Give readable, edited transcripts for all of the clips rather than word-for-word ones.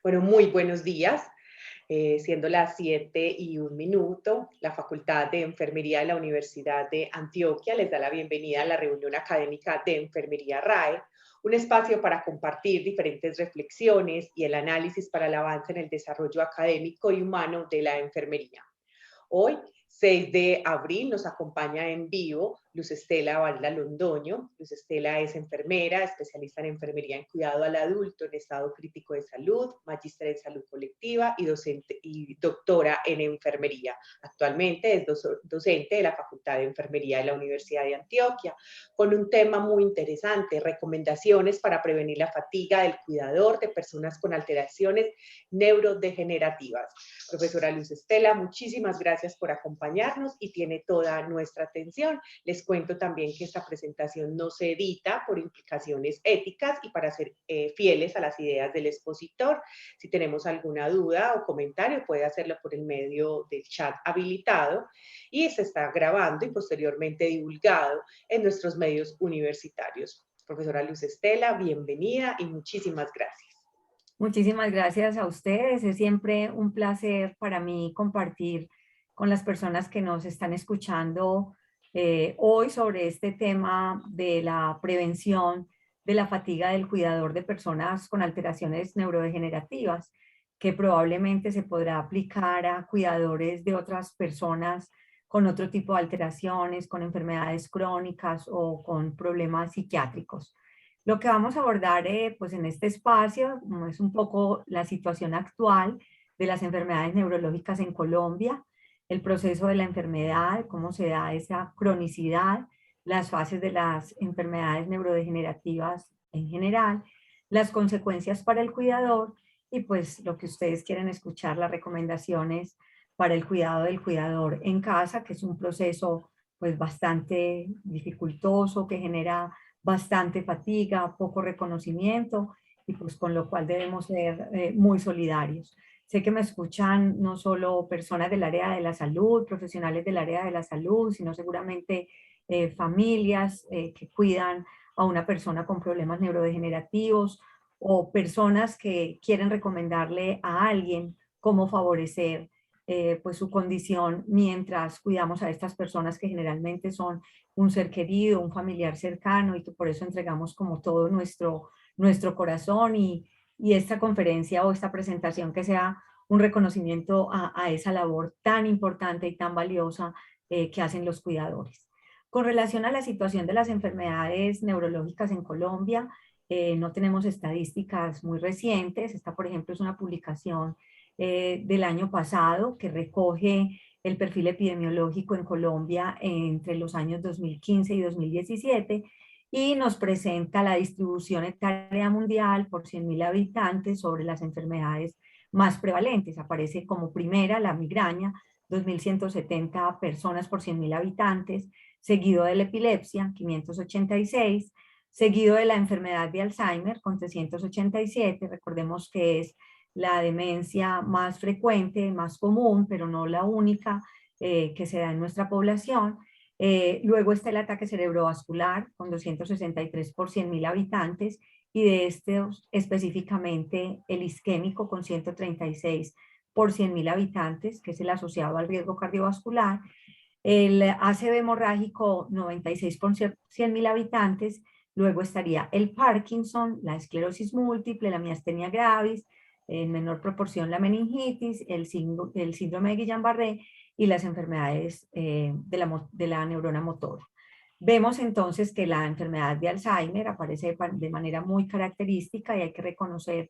Bueno, muy buenos días. Siendo las 7:01, la Facultad de Enfermería de la Universidad de Antioquia les da la bienvenida a la reunión académica de Enfermería RAE, un espacio para compartir diferentes reflexiones y el análisis para el avance en el desarrollo académico y humano de la enfermería. Hoy, 6 de abril, nos acompaña en vivo Luz Estela Valda Londoño. Luz Estela es enfermera, especialista en enfermería en cuidado al adulto en estado crítico de salud, magíster en salud colectiva y docente y doctora en enfermería. Actualmente es docente de la Facultad de Enfermería de la Universidad de Antioquia, con un tema muy interesante: recomendaciones para prevenir la fatiga del cuidador de personas con alteraciones neurodegenerativas. Profesora Luz Estela, muchísimas gracias por acompañarnos y tiene toda nuestra atención. Les cuento también que esta presentación no se edita por implicaciones éticas y para ser fieles a las ideas del expositor. Si tenemos alguna duda o comentario, puede hacerlo por el medio del chat habilitado y se está grabando y posteriormente divulgado en nuestros medios universitarios. Profesora Luz Estela, bienvenida y muchísimas gracias. Muchísimas gracias a ustedes. Es siempre un placer para mí compartir con las personas que nos están escuchando hoy sobre este tema de la prevención de la fatiga del cuidador de personas con alteraciones neurodegenerativas, que probablemente se podrá aplicar a cuidadores de otras personas con otro tipo de alteraciones, con enfermedades crónicas o con problemas psiquiátricos. Lo que vamos a abordar pues en este espacio es un poco la situación actual de las enfermedades neurológicas en Colombia, el proceso de la enfermedad, cómo se da esa cronicidad, las fases de las enfermedades neurodegenerativas en general, las consecuencias para el cuidador y pues lo que ustedes quieren escuchar, las recomendaciones para el cuidado del cuidador en casa, que es un proceso pues bastante dificultoso que genera bastante fatiga, poco reconocimiento y pues con lo cual debemos ser muy solidarios. Sé que me escuchan no solo personas del área de la salud, profesionales del área de la salud, sino seguramente familias que cuidan a una persona con problemas neurodegenerativos o personas que quieren recomendarle a alguien cómo favorecer pues su condición mientras cuidamos a estas personas que generalmente son un ser querido, un familiar cercano y que por eso entregamos como todo nuestro corazón y esta conferencia o esta presentación que sea un reconocimiento a esa labor tan importante y tan valiosa que hacen los cuidadores. Con relación a la situación de las enfermedades neurológicas en Colombia, no tenemos estadísticas muy recientes. Esta, por ejemplo, es una publicación del año pasado que recoge el perfil epidemiológico en Colombia entre los años 2015 y 2017 y nos presenta la distribución etaria mundial por 100.000 habitantes sobre las enfermedades más prevalentes. Aparece como primera la migraña, 2.170 personas por 100.000 habitantes, seguido de la epilepsia, 586, seguido de la enfermedad de Alzheimer con 387. Recordemos que es la demencia más frecuente, más común, pero no la única que se da en nuestra población. Luego está el ataque cerebrovascular con 263 por 100.000 habitantes y de estos específicamente el isquémico con 136 por 100.000 habitantes, que es el asociado al riesgo cardiovascular. El ACV hemorrágico 96 por 100.000 habitantes. Luego estaría el Parkinson, la esclerosis múltiple, la miastenia gravis, en menor proporción la meningitis, el síndrome de Guillain-Barré y las enfermedades de la neurona motora. Vemos entonces que la enfermedad de Alzheimer aparece de manera muy característica y hay que reconocer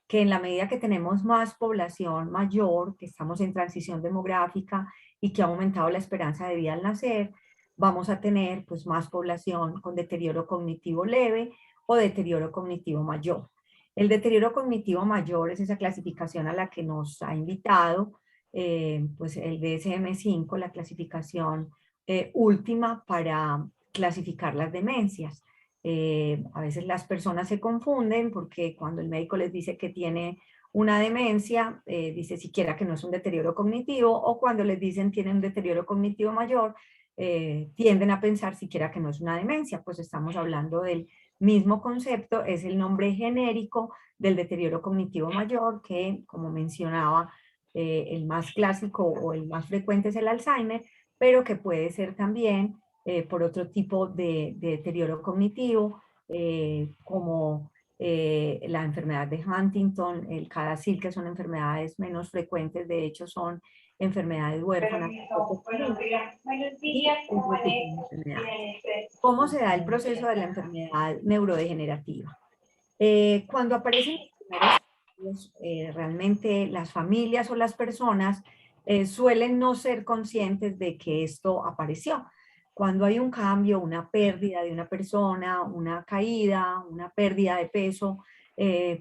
que en la medida que tenemos más población mayor, que estamos en transición demográfica y que ha aumentado la esperanza de vida al nacer, vamos a tener pues más población con deterioro cognitivo leve o deterioro cognitivo mayor. El deterioro cognitivo mayor es esa clasificación a la que nos ha invitado pues el DSM-5, la clasificación última para clasificar las demencias. A veces las personas se confunden porque cuando el médico les dice que tiene una demencia, dice siquiera que no es un deterioro cognitivo, o cuando les dicen tienen un deterioro cognitivo mayor, tienden a pensar siquiera que no es una demencia, pues estamos hablando del mismo concepto, es el nombre genérico del deterioro cognitivo mayor, que, como mencionaba, el más clásico o el más frecuente es el Alzheimer, pero que puede ser también por otro tipo de deterioro cognitivo, como la enfermedad de Huntington, el CADASIL, que son enfermedades menos frecuentes, de hecho son enfermedades huérfanas poco Buenos comunes, días, buenos y días, ¿cómo otro tipo es? de enfermedades. Bien, pues, ¿Cómo se da el proceso de la enfermedad neurodegenerativa? Cuando aparecen los primeros cambios, realmente las familias o las personas suelen no ser conscientes de que esto apareció. Cuando hay un cambio, una pérdida de una persona, una caída, una pérdida de peso,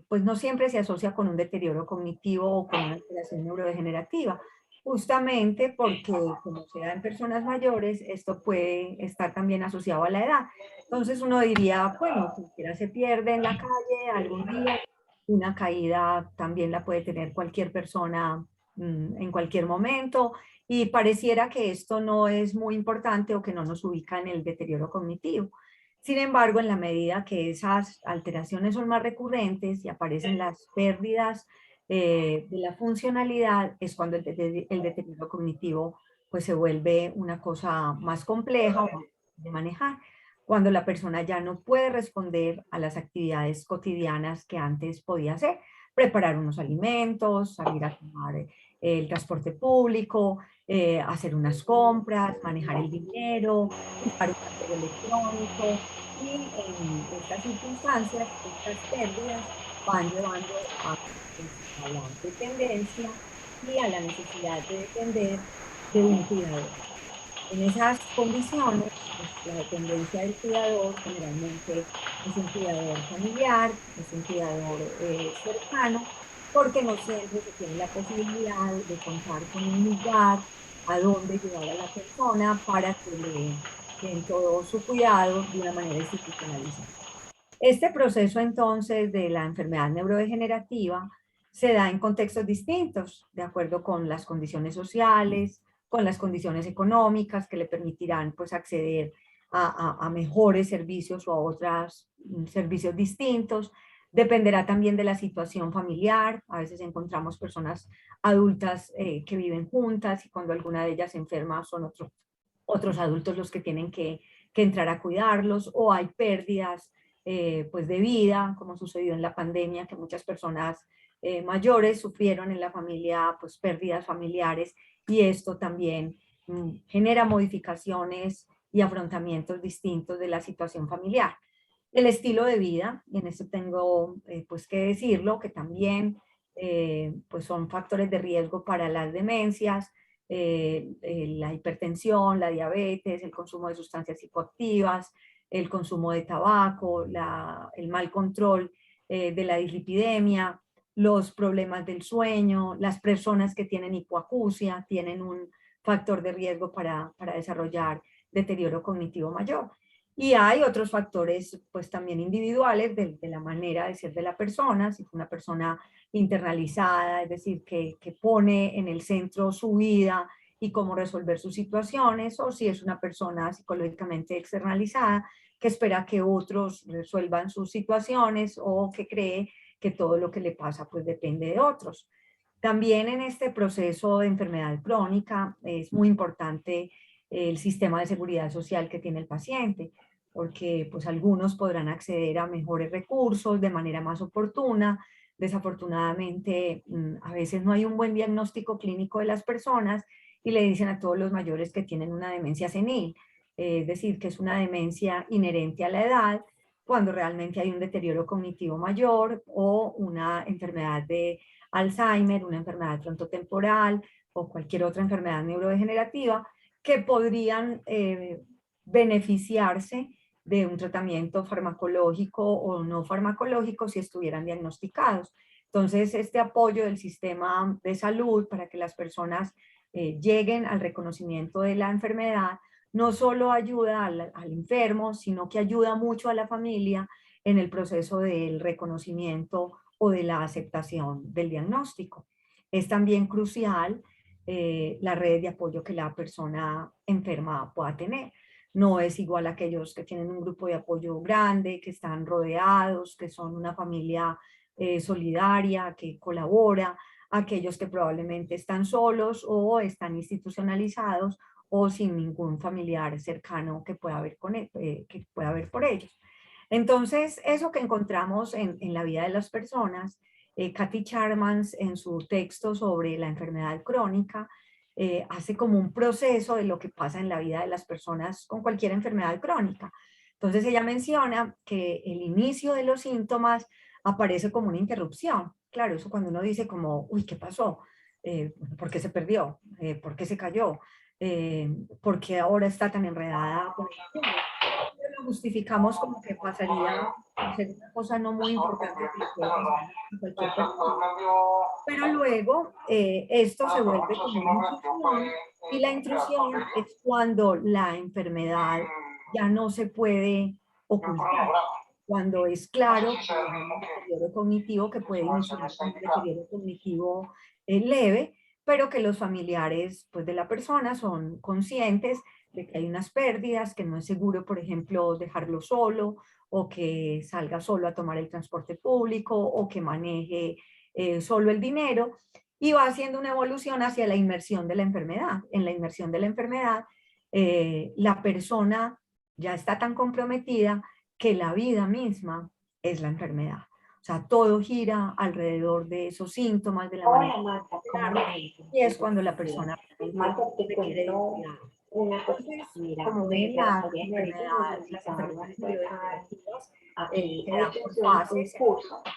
pues no siempre se asocia con un deterioro cognitivo o con una alteración neurodegenerativa, justamente porque como se da en personas mayores, esto puede estar también asociado a la edad. Entonces uno diría, bueno, cualquiera se pierde en la calle algún día, una caída también la puede tener cualquier persona en cualquier momento, y pareciera que esto no es muy importante o que no nos ubica en el deterioro cognitivo. Sin embargo, en la medida que esas alteraciones son más recurrentes y aparecen las pérdidas de la funcionalidad, es cuando el deterioro cognitivo pues se vuelve una cosa más compleja o más de manejar, cuando la persona ya no puede responder a las actividades cotidianas que antes podía hacer: preparar unos alimentos, salir a tomar el transporte público, hacer unas compras, manejar el dinero, usar un cajero electrónico. Y en estas circunstancias, estas pérdidas van llevando a la dependencia y a la necesidad de depender de un cuidador. En esas condiciones, pues, la dependencia del cuidador generalmente es un cuidador familiar, es un cuidador cercano, porque no siempre se tiene la posibilidad de contar con un lugar a donde llevar a la persona para que le den todo su cuidado de una manera institucionalizada. Este proceso entonces de la enfermedad neurodegenerativa se da en contextos distintos, de acuerdo con las condiciones sociales, con las condiciones económicas que le permitirán pues acceder a mejores servicios o a otros servicios distintos. Dependerá también de la situación familiar. A veces encontramos personas adultas que viven juntas, y cuando alguna de ellas se enferma son otros adultos los que tienen que entrar a cuidarlos, o hay pérdidas pues de vida, como sucedió en la pandemia, que muchas personas mayores sufrieron en la familia pues pérdidas familiares, y esto también genera modificaciones y afrontamientos distintos de la situación familiar. El estilo de vida, y en esto tengo pues que decirlo, que también pues son factores de riesgo para las demencias, la hipertensión, la diabetes, el consumo de sustancias psicoactivas, el consumo de tabaco, el mal control de la dislipidemia, los problemas del sueño. Las personas que tienen hipoacusia tienen un factor de riesgo para desarrollar deterioro cognitivo mayor. Y hay otros factores, pues también individuales, de la manera de ser de la persona. Si es una persona internalizada, es decir, que pone en el centro su vida y cómo resolver sus situaciones, o si es una persona psicológicamente externalizada, que espera que otros resuelvan sus situaciones, o que cree que todo lo que le pasa pues depende de otros. También en este proceso de enfermedad crónica es muy importante el sistema de seguridad social que tiene el paciente, porque pues algunos podrán acceder a mejores recursos de manera más oportuna. Desafortunadamente, a veces no hay un buen diagnóstico clínico de las personas, y le dicen a todos los mayores que tienen una demencia senil, es decir, que es una demencia inherente a la edad, cuando realmente hay un deterioro cognitivo mayor o una enfermedad de Alzheimer, una enfermedad frontotemporal o cualquier otra enfermedad neurodegenerativa que podrían beneficiarse de un tratamiento farmacológico o no farmacológico si estuvieran diagnosticados. Entonces, este apoyo del sistema de salud para que las personas lleguen al reconocimiento de la enfermedad no solo ayuda al enfermo, sino que ayuda mucho a la familia en el proceso del reconocimiento o de la aceptación del diagnóstico. Es también crucial la red de apoyo que la persona enferma pueda tener. no es igual a aquellos que tienen un grupo de apoyo grande, que están rodeados, que son una familia solidaria, que colabora, aquellos que probablemente están solos o están institucionalizados o sin ningún familiar cercano que pueda haber, que pueda haber por ellos. Entonces, eso que encontramos en la vida de las personas, Kathy Charmans en su texto sobre la enfermedad crónica, hace como un proceso de lo que pasa en la vida de las personas con cualquier enfermedad crónica. Entonces ella menciona que el inicio de los síntomas aparece como una interrupción. Claro, eso cuando uno dice como, uy, ¿qué pasó? ¿Por qué se perdió? ¿Por qué se cayó? ¿Por qué ahora está tan enredada con el tema? Lo justificamos como que pasaría a ser una cosa no muy importante que le puede pasar a cualquier persona. Pero luego esto se vuelve como una intrusión, y la intrusión es cuando la enfermedad ya no se puede ocultar, cuando es claro que hay un deterioro cognitivo que puede iniciar con un deterioro cognitivo leve, pero que los familiares pues, de la persona son conscientes de que hay unas pérdidas, que no es seguro, por ejemplo, dejarlo solo, o que salga solo a tomar el transporte público, o que maneje solo el dinero, y va haciendo una evolución hacia la inmersión de la enfermedad. En la inmersión de la enfermedad, la persona ya está tan comprometida que la vida misma es la enfermedad. O sea, todo gira alrededor de esos síntomas, de la manera y es cuando la persona requiere de cuidado. Entonces, como ven, las enfermedades neurodegenerativas se dan por fases,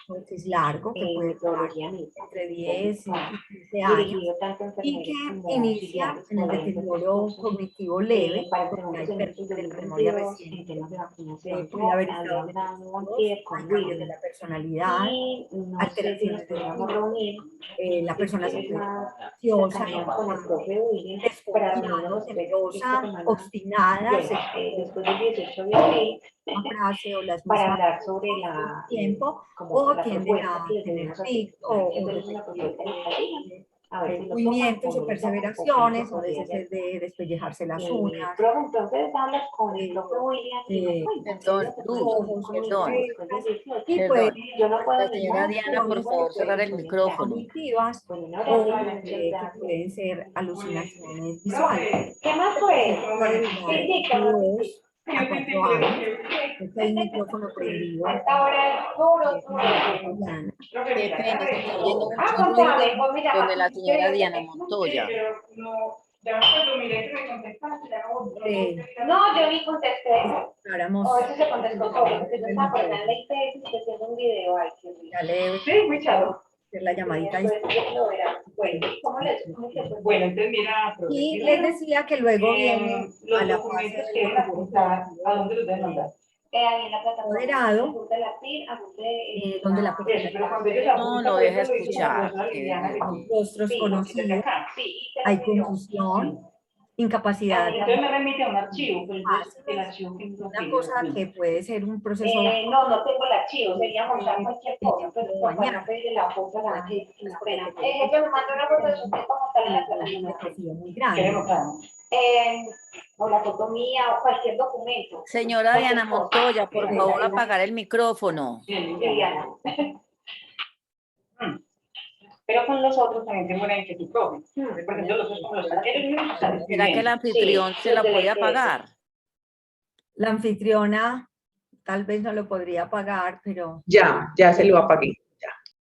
pues es largo, que puede durar entre 10 y 15 años, y que inicia en el deterioro cognitivo leve, porque hay pérdida de la memoria reciente, puede haber estados depresivos, hay cambios de la personalidad, alteraciones del ánimo, la persona se puede ansiosa, desconfiada, temerosa, obstinada, se una frase o las mismas todo el tiempo, o tienden a tener tic o repetir movimientos o perseveraciones, a veces es de despellejarse las uñas, y pues La señora Diana, por favor, cerrar el micrófono. cognitivas o que pueden ser alucinaciones visuales. ¿Qué más fue? A 4 años. Está el micrófono prendido. Hasta ahora es duro. Qué pena, se está oyendo mucho ruido donde la señora Diana Montoya. No, yo ni contesté. Ahora O eso se contestó solo, porque yo estaba por la ley y haciendo un video. Ay, qué rico. ya le Sí, muy chavo. hacer la llamadita. Bueno, ¿cómo les Bueno, entonces mira, Y les decía que luego viene a los la documentos fase que del deben apuntar, ¿a dónde los deben mandar? Ahí en la plataforma. moderado, donde la persona Pero cuando ellos No, apuntan, lo por deja eso lo dice la escuchar. persona Liliana, los rostros sí, conocidos, acá, sí, hay confusión, incapacidad. entonces me remite a un archivo, pero entonces el archivo que Una cosa que puede ser un proceso no tengo el archivo, sería montar cualquier cosa, pero para pedirle la foto para que me apenas. Ella me mandó una foto de su tiempo montar en la plataforma. muy ¿Qué le grande. mostramos? O la foto mía, o cualquier documento. Señora Diana Montoya, por favor, apagar el micrófono. Liliana. Pero con los otros también tengo una inquietud propia. Por ejemplo, los talleres ¿Será que el anfitrión se la puede apagar? La anfitriona tal vez no lo podría pagar, pero... Ya se lo apagué.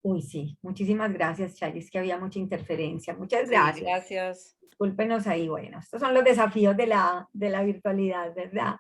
Uy, sí. Muchísimas gracias, Chay. Es que había mucha interferencia. Muchas Sí, gracias. gracias. Discúlpenos ahí. Bueno, estos son los desafíos de la virtualidad, ¿verdad?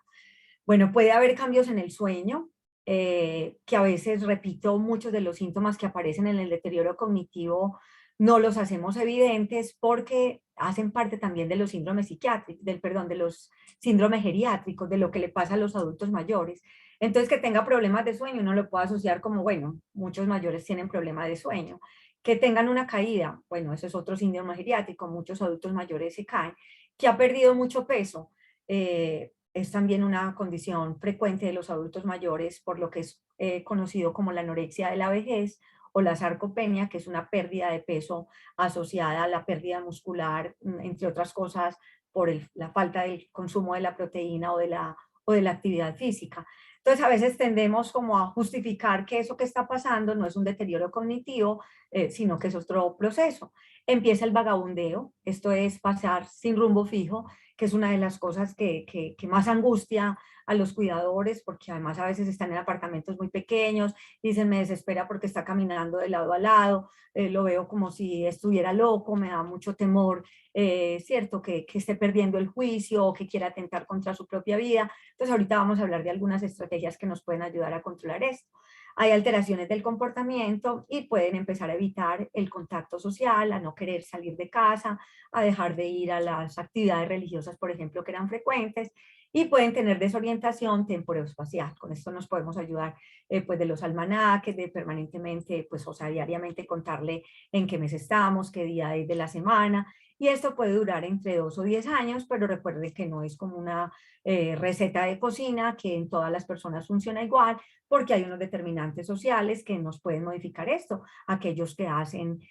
Bueno, puede haber cambios en el sueño, que a veces, repito, muchos de los síntomas que aparecen en el deterioro cognitivo no los hacemos evidentes porque hacen parte también de los síndromes psiquiátricos, de los síndromes geriátricos, de lo que le pasa a los adultos mayores. Entonces, que tenga problemas de sueño, uno lo puede asociar como, bueno, muchos mayores tienen problemas de sueño. Que tengan una caída, bueno, eso es otro síndrome geriátrico, muchos adultos mayores se caen. Que ha perdido mucho peso, es también una condición frecuente de los adultos mayores, por lo que es conocido como la anorexia de la vejez o la sarcopenia, que es una pérdida de peso asociada a la pérdida muscular, entre otras cosas, por la falta del consumo de la proteína o de la actividad física. Entonces a veces tendemos como a justificar que eso que está pasando no es un deterioro cognitivo, sino que es otro proceso. Empieza el vagabundeo, esto es pasar sin rumbo fijo, que es una de las cosas que más angustia a los cuidadores, porque además a veces están en apartamentos muy pequeños, dicen me desespera porque está caminando de lado a lado, lo veo como si estuviera loco, me da mucho temor, cierto, que esté perdiendo el juicio o que quiera atentar contra su propia vida. Entonces ahorita vamos a hablar de algunas estrategias que nos pueden ayudar a controlar esto. Hay alteraciones del comportamiento y pueden empezar a evitar el contacto social, a no querer salir de casa, a dejar de ir a las actividades religiosas, por ejemplo, que eran frecuentes, y pueden tener desorientación temporoespacial. Con esto nos podemos ayudar pues de los almanaques, de permanentemente, pues o sea, diariamente contarle en qué mes estamos, qué día es de la semana, y esto puede durar entre 2 o 10 años, pero recuerden que no es como una receta de cocina que en todas las personas funciona igual, porque hay unos determinantes sociales que nos pueden modificar esto. Aquellos que hacen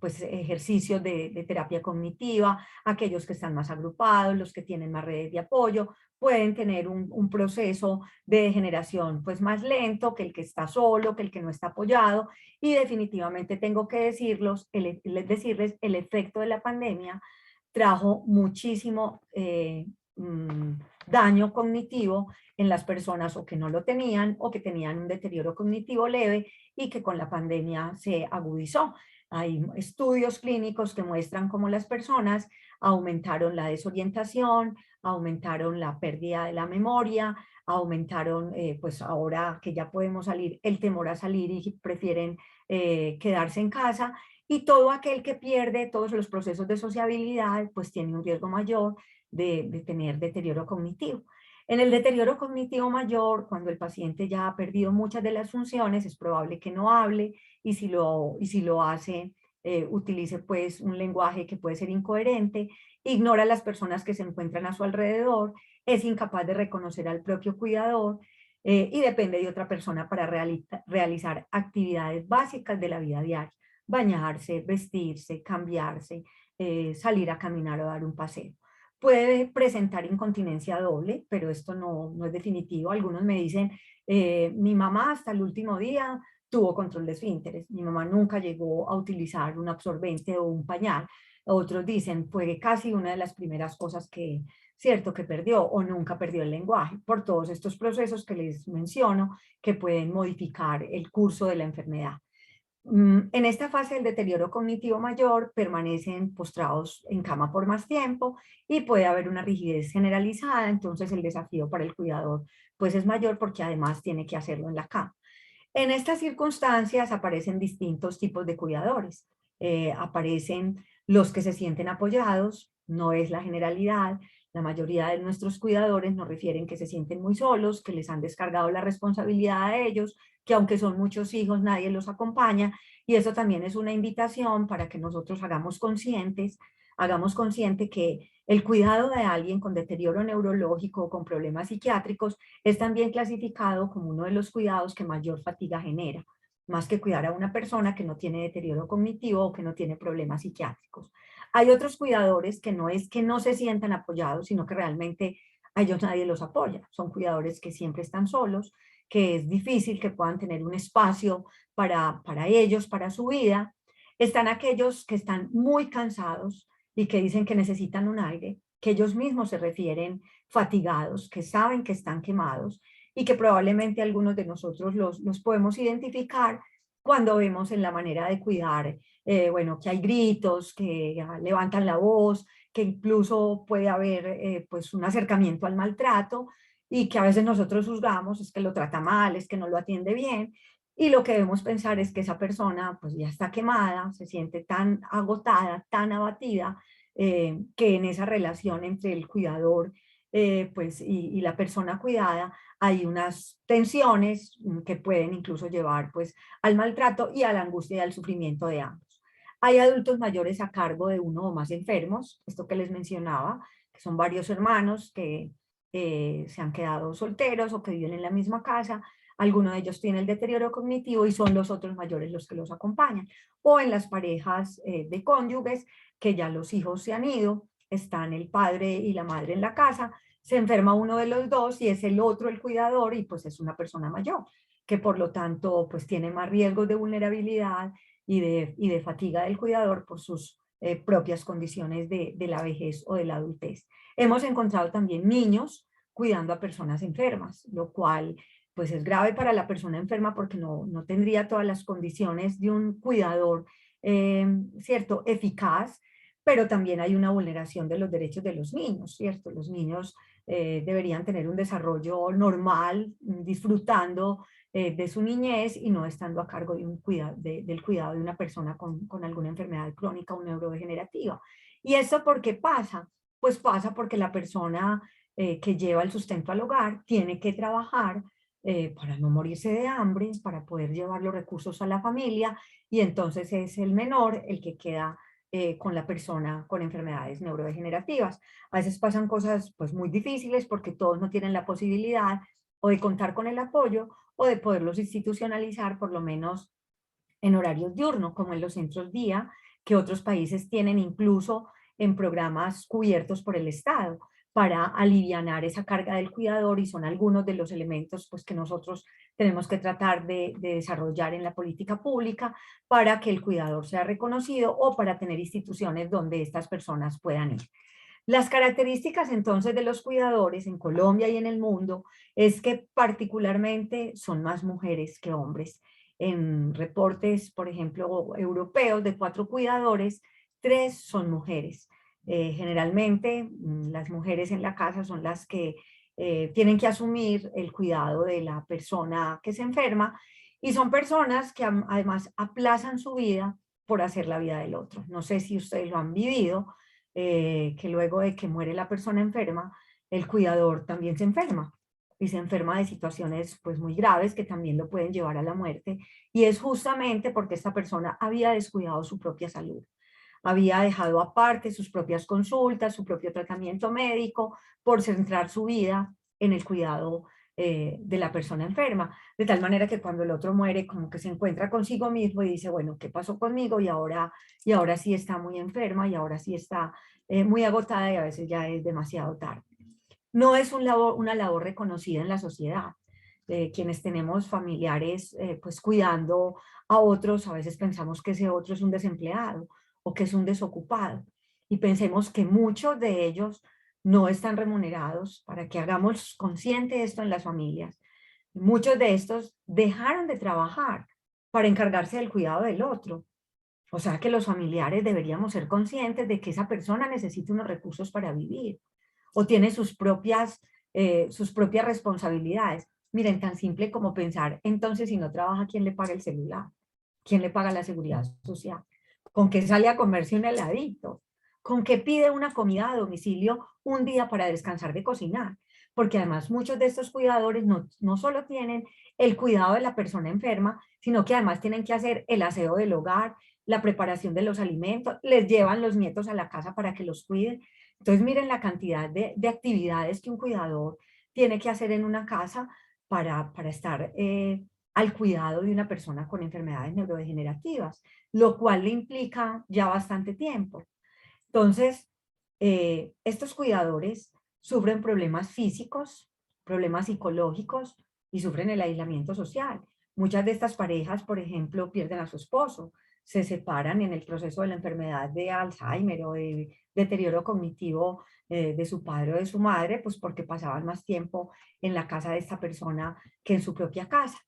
pues ejercicios de terapia cognitiva, aquellos que están más agrupados, los que tienen más redes de apoyo, pueden tener un proceso de degeneración pues más lento que el que está solo, que el que no está apoyado, y definitivamente tengo que decirles, el efecto de la pandemia trajo muchísimo daño cognitivo en las personas o que no lo tenían o que tenían un deterioro cognitivo leve y que con la pandemia se agudizó. Hay estudios clínicos que muestran cómo las personas aumentaron la desorientación, aumentaron la pérdida de la memoria, aumentaron, pues ahora que ya podemos salir, el temor a salir y prefieren quedarse en casa, y todo aquel que pierde todos los procesos de sociabilidad, pues tiene un riesgo mayor de tener deterioro cognitivo. En el deterioro cognitivo mayor, cuando el paciente ya ha perdido muchas de las funciones, es probable que no hable, y si lo hace, utilice pues un lenguaje que puede ser incoherente, ignora a las personas que se encuentran a su alrededor, es incapaz de reconocer al propio cuidador, y depende de otra persona para realizar actividades básicas de la vida diaria: bañarse, vestirse, cambiarse, salir a caminar o dar un paseo. Puede presentar incontinencia doble, pero esto no es definitivo. Algunos me dicen, mi mamá hasta el último día tuvo control de esfínteres, mi mamá nunca llegó a utilizar un absorbente o un pañal. Otros dicen, fue casi una de las primeras cosas que, cierto, que perdió, o nunca perdió el lenguaje, por todos estos procesos que les menciono que pueden modificar el curso de la enfermedad. En esta fase del deterioro cognitivo mayor permanecen postrados en cama por más tiempo y puede haber una rigidez generalizada, entonces el desafío para el cuidador pues es mayor porque además tiene que hacerlo en la cama. En estas circunstancias aparecen distintos tipos de cuidadores. Aparecen los que se sienten apoyados, no es la generalidad. La mayoría de nuestros cuidadores nos refieren que se sienten muy solos, que les han descargado la responsabilidad a ellos, que aunque son muchos hijos, nadie los acompaña, y eso también es una invitación para que nosotros hagamos consciente que el cuidado de alguien con deterioro neurológico o con problemas psiquiátricos es también clasificado como uno de los cuidados que mayor fatiga genera, más que cuidar a una persona que no tiene deterioro cognitivo o que no tiene problemas psiquiátricos. Hay otros cuidadores que no es que no se sientan apoyados, sino que realmente a ellos nadie los apoya. Son cuidadores que siempre están solos, que es difícil que puedan tener un espacio para ellos, para su vida. Están aquellos que están muy cansados y que dicen que necesitan un aire, que ellos mismos se refieren fatigados, que saben que están quemados y que probablemente algunos de nosotros los podemos identificar cuando vemos en la manera de cuidar, bueno, que hay gritos, que levantan la voz, que incluso puede haber pues un acercamiento al maltrato, y que a veces nosotros juzgamos, es que lo trata mal, es que no lo atiende bien, y lo que debemos pensar es que esa persona pues ya está quemada, se siente tan agotada, tan abatida, que en esa relación entre el cuidador pues, y la persona cuidada hay unas tensiones que pueden incluso llevar pues, al maltrato y a la angustia y al sufrimiento de ambos. Hay adultos mayores a cargo de uno o más enfermos, esto que les mencionaba, que son varios hermanos que se han quedado solteros o que viven en la misma casa. Alguno de ellos tiene el deterioro cognitivo y son los otros mayores los que los acompañan. O en las parejas de cónyuges que ya los hijos se han ido están el padre y la madre en la casa, se enferma uno de los dos y es el otro el cuidador y pues es una persona mayor, que por lo tanto pues tiene más riesgos de vulnerabilidad y de fatiga del cuidador por sus propias condiciones de la vejez o de la adultez. Hemos encontrado también niños cuidando a personas enfermas, lo cual pues es grave para la persona enferma porque no tendría todas las condiciones de un cuidador, ¿cierto?, eficaz, pero también hay una vulneración de los derechos de los niños, ¿cierto? Los niños deberían tener un desarrollo normal, disfrutando de su niñez y no estando a cargo de del cuidado de una persona con alguna enfermedad crónica o neurodegenerativa. ¿Y eso por qué pasa? Pues pasa porque la persona que lleva el sustento al hogar tiene que trabajar para no morirse de hambre, para poder llevar los recursos a la familia, y entonces es el menor el que queda con la persona con enfermedades neurodegenerativas. A veces pasan cosas pues muy difíciles porque todos no tienen la posibilidad o de contar con el apoyo o de poderlos institucionalizar por lo menos en horarios diurnos, como en los centros día, que otros países tienen incluso en programas cubiertos por el Estado para alivianar esa carga del cuidador, y son algunos de los elementos pues, que nosotros tenemos que tratar de desarrollar en la política pública para que el cuidador sea reconocido o para tener instituciones donde estas personas puedan ir. Las características entonces de los cuidadores en Colombia y en el mundo es que particularmente son más mujeres que hombres. En reportes, por ejemplo, europeos, de 4 cuidadores, 3 son mujeres. Generalmente las mujeres en la casa son las que tienen que asumir el cuidado de la persona que se enferma, y son personas que además aplazan su vida por hacer la vida del otro. No sé si ustedes lo han vivido, que luego de que muere la persona enferma, el cuidador también se enferma, y se enferma de situaciones pues muy graves que también lo pueden llevar a la muerte, y es justamente porque esta persona había descuidado su propia salud, había dejado aparte sus propias consultas, su propio tratamiento médico, por centrar su vida en el cuidado de la persona enferma, de tal manera que cuando el otro muere como que se encuentra consigo mismo y dice, bueno, ¿qué pasó conmigo? Y ahora sí está muy enferma, y ahora sí está muy agotada, y a veces ya es demasiado tarde. No es una labor reconocida en la sociedad. Quienes tenemos familiares pues cuidando a otros, a veces pensamos que ese otro es un desempleado o que es un desocupado, y pensemos que muchos de ellos no están remunerados. Para que hagamos consciente esto en las familias, muchos de estos dejaron de trabajar para encargarse del cuidado del otro. O sea que los familiares deberíamos ser conscientes de que esa persona necesita unos recursos para vivir, o tiene sus propias responsabilidades. Miren, tan simple como pensar, entonces si no trabaja, ¿quién le paga el celular? ¿Quién le paga la seguridad social? ¿Con qué sale a comerse un heladito? ¿Con qué pide una comida a domicilio un día para descansar de cocinar? Porque además muchos de estos cuidadores no solo tienen el cuidado de la persona enferma, sino que además tienen que hacer el aseo del hogar, la preparación de los alimentos, les llevan los nietos a la casa para que los cuiden. Entonces miren la cantidad de actividades que un cuidador tiene que hacer en una casa para estar al cuidado de una persona con enfermedades neurodegenerativas, lo cual le implica ya bastante tiempo. Entonces, estos cuidadores sufren problemas físicos, problemas psicológicos, y sufren el aislamiento social. Muchas de estas parejas, por ejemplo, pierden a su esposo, se separan en el proceso de la enfermedad de Alzheimer o de deterioro cognitivo de su padre o de su madre, pues porque pasaban más tiempo en la casa de esta persona que en su propia casa.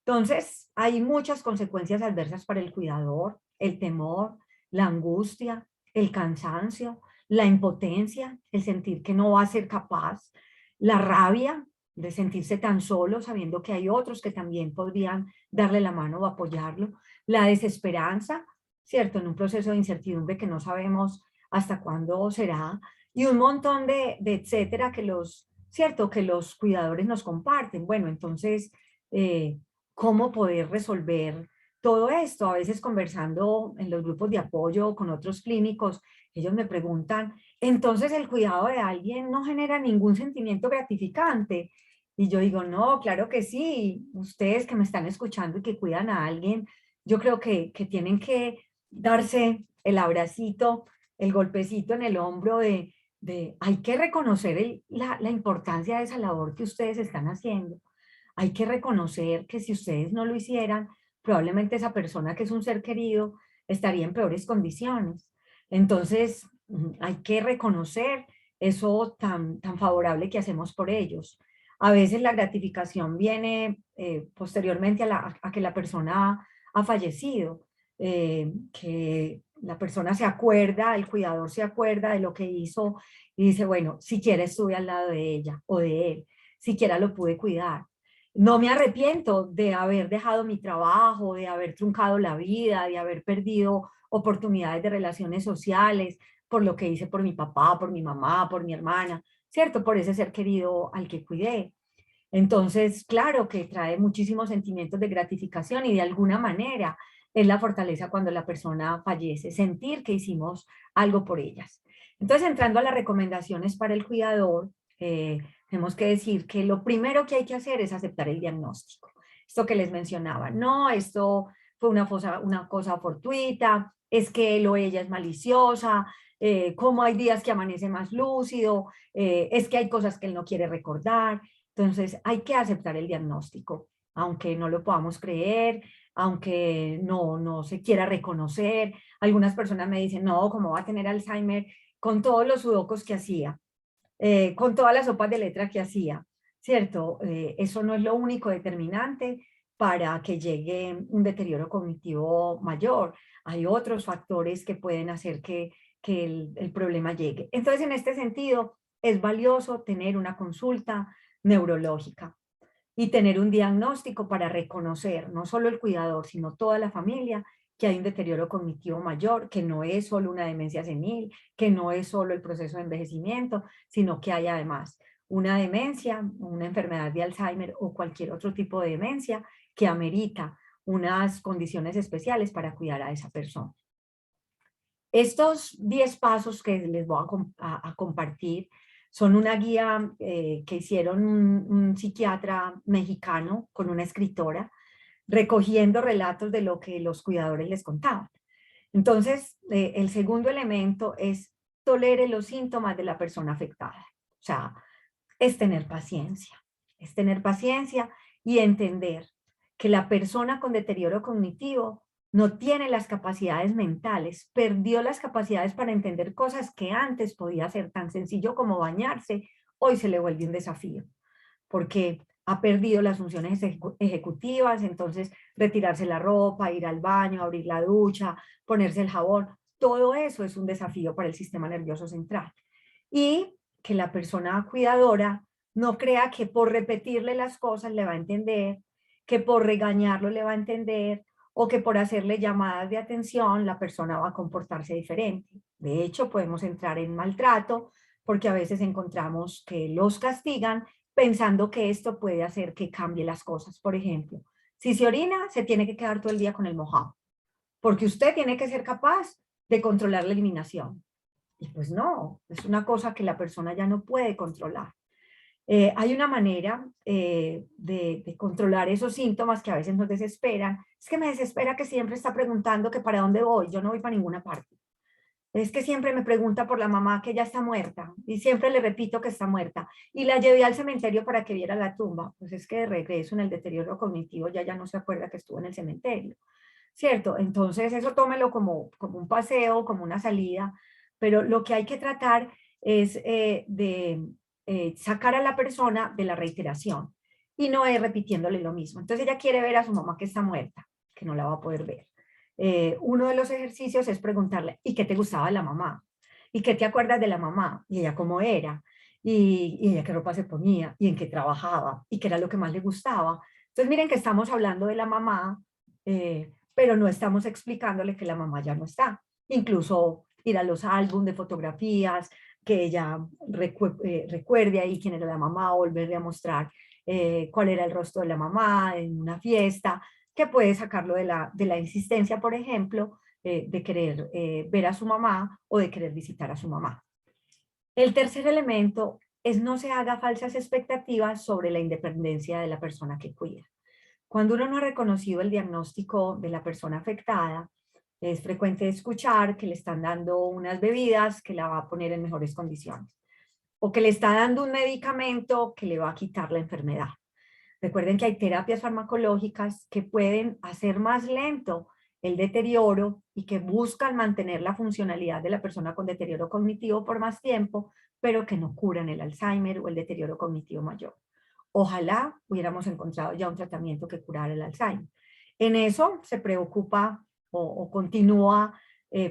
Entonces, hay muchas consecuencias adversas para el cuidador: el temor, la angustia, el cansancio, la impotencia, el sentir que no va a ser capaz, la rabia de sentirse tan solo sabiendo que hay otros que también podrían darle la mano o apoyarlo, la desesperanza, ¿cierto?, en un proceso de incertidumbre que no sabemos hasta cuándo será, y un montón de etcétera ¿cierto?, que los cuidadores nos comparten. Bueno, entonces, ¿cómo poder resolver todo esto? A veces conversando en los grupos de apoyo con otros clínicos, ellos me preguntan, entonces el cuidado de alguien no genera ningún sentimiento gratificante. Y yo digo, no, claro que sí. Ustedes que me están escuchando y que cuidan a alguien, yo creo que tienen que darse el abracito el golpecito en el hombro de hay que reconocer la importancia de esa labor que ustedes están haciendo. Hay que reconocer que si ustedes no lo hicieran, probablemente esa persona que es un ser querido estaría en peores condiciones. Entonces, hay que reconocer eso tan favorable que hacemos por ellos. A veces la gratificación viene posteriormente a que la persona ha fallecido, que la persona se acuerda, el cuidador se acuerda de lo que hizo y dice, bueno, siquiera estuve al lado de ella o de él, siquiera lo pude cuidar. No me arrepiento de haber dejado mi trabajo, de haber truncado la vida, de haber perdido oportunidades de relaciones sociales, por lo que hice por mi papá, por mi mamá, por mi hermana, ¿cierto? Por ese ser querido al que cuidé. Entonces, claro que trae muchísimos sentimientos de gratificación y de alguna manera es la fortaleza cuando la persona fallece, sentir que hicimos algo por ellas. Entonces, entrando a las recomendaciones para el cuidador, tenemos que decir que lo primero que hay que hacer es aceptar el diagnóstico. Esto que les mencionaba, no, esto fue una cosa fortuita, es que él o ella es maliciosa, como hay días que amanece más lúcido, es que hay cosas que él no quiere recordar. Entonces hay que aceptar el diagnóstico, aunque no lo podamos creer, aunque no se quiera reconocer. Algunas personas me dicen, no, ¿cómo va a tener Alzheimer con todos los sudokus que hacía? Con todas las sopas de letra que hacía, ¿cierto? Eso no es lo único determinante para que llegue un deterioro cognitivo mayor. Hay otros factores que pueden hacer que el problema llegue. Entonces, en este sentido, es valioso tener una consulta neurológica y tener un diagnóstico para reconocer, no solo el cuidador, sino toda la familia, que hay un deterioro cognitivo mayor, que no es solo una demencia senil, que no es solo el proceso de envejecimiento, sino que hay además una demencia, una enfermedad de Alzheimer o cualquier otro tipo de demencia que amerita unas condiciones especiales para cuidar a esa persona. Estos 10 pasos que les voy a compartir son una guía que hicieron un psiquiatra mexicano con una escritora, recogiendo relatos de lo que los cuidadores les contaban. Entonces, el segundo elemento es tolere los síntomas de la persona afectada. O sea, es tener paciencia y entender que la persona con deterioro cognitivo no tiene las capacidades mentales, perdió las capacidades para entender cosas que antes podía ser tan sencillo como bañarse, hoy se le vuelve un desafío, porque ha perdido las funciones ejecutivas, entonces retirarse la ropa, ir al baño, abrir la ducha, ponerse el jabón, todo eso es un desafío para el sistema nervioso central. Y que la persona cuidadora no crea que por repetirle las cosas le va a entender, que por regañarlo le va a entender, o que por hacerle llamadas de atención la persona va a comportarse diferente. De hecho, podemos entrar en maltrato porque a veces encontramos que los castigan pensando que esto puede hacer que cambie las cosas. Por ejemplo, si se orina, se tiene que quedar todo el día con el mojado, porque usted tiene que ser capaz de controlar la eliminación. Y pues no, es una cosa que la persona ya no puede controlar. Hay una manera de controlar esos síntomas que a veces nos desesperan. Es que me desespera que siempre está preguntando que para dónde voy. Yo no voy para ninguna parte. Es que siempre me pregunta por la mamá que ya está muerta y siempre le repito que está muerta. Y la llevé al cementerio para que viera la tumba. Pues es que de regreso en el deterioro cognitivo ya no se acuerda que estuvo en el cementerio. ¿Cierto? Entonces eso tómelo como un paseo, como una salida, pero lo que hay que tratar es de sacar a la persona de la reiteración y no es repitiéndole lo mismo. Entonces ella quiere ver a su mamá que está muerta, que no la va a poder ver. Uno de los ejercicios es preguntarle, ¿y qué te gustaba de la mamá? ¿Y qué te acuerdas de la mamá? ¿Y ella cómo era? ¿Y ella qué ropa se ponía? ¿Y en qué trabajaba? ¿Y qué era lo que más le gustaba? Entonces miren que estamos hablando de la mamá, pero no estamos explicándole que la mamá ya no está. Incluso ir a los álbumes de fotografías, que ella recuerde ahí quién era la mamá, o volverle a mostrar cuál era el rostro de la mamá en una fiesta, que puede sacarlo de la insistencia, por ejemplo, de querer ver a su mamá o de querer visitar a su mamá. El tercer elemento es no se haga falsas expectativas sobre la independencia de la persona que cuida. Cuando uno no ha reconocido el diagnóstico de la persona afectada, Es frecuente escuchar que le están dando unas bebidas que la va a poner en mejores condiciones, o que le está dando un medicamento que le va a quitar la enfermedad. Recuerden que hay terapias farmacológicas que pueden hacer más lento el deterioro y que buscan mantener la funcionalidad de la persona con deterioro cognitivo por más tiempo, pero que no curan el Alzheimer o el deterioro cognitivo mayor. Ojalá hubiéramos encontrado ya un tratamiento que curara el Alzheimer. En eso se preocupa o continúa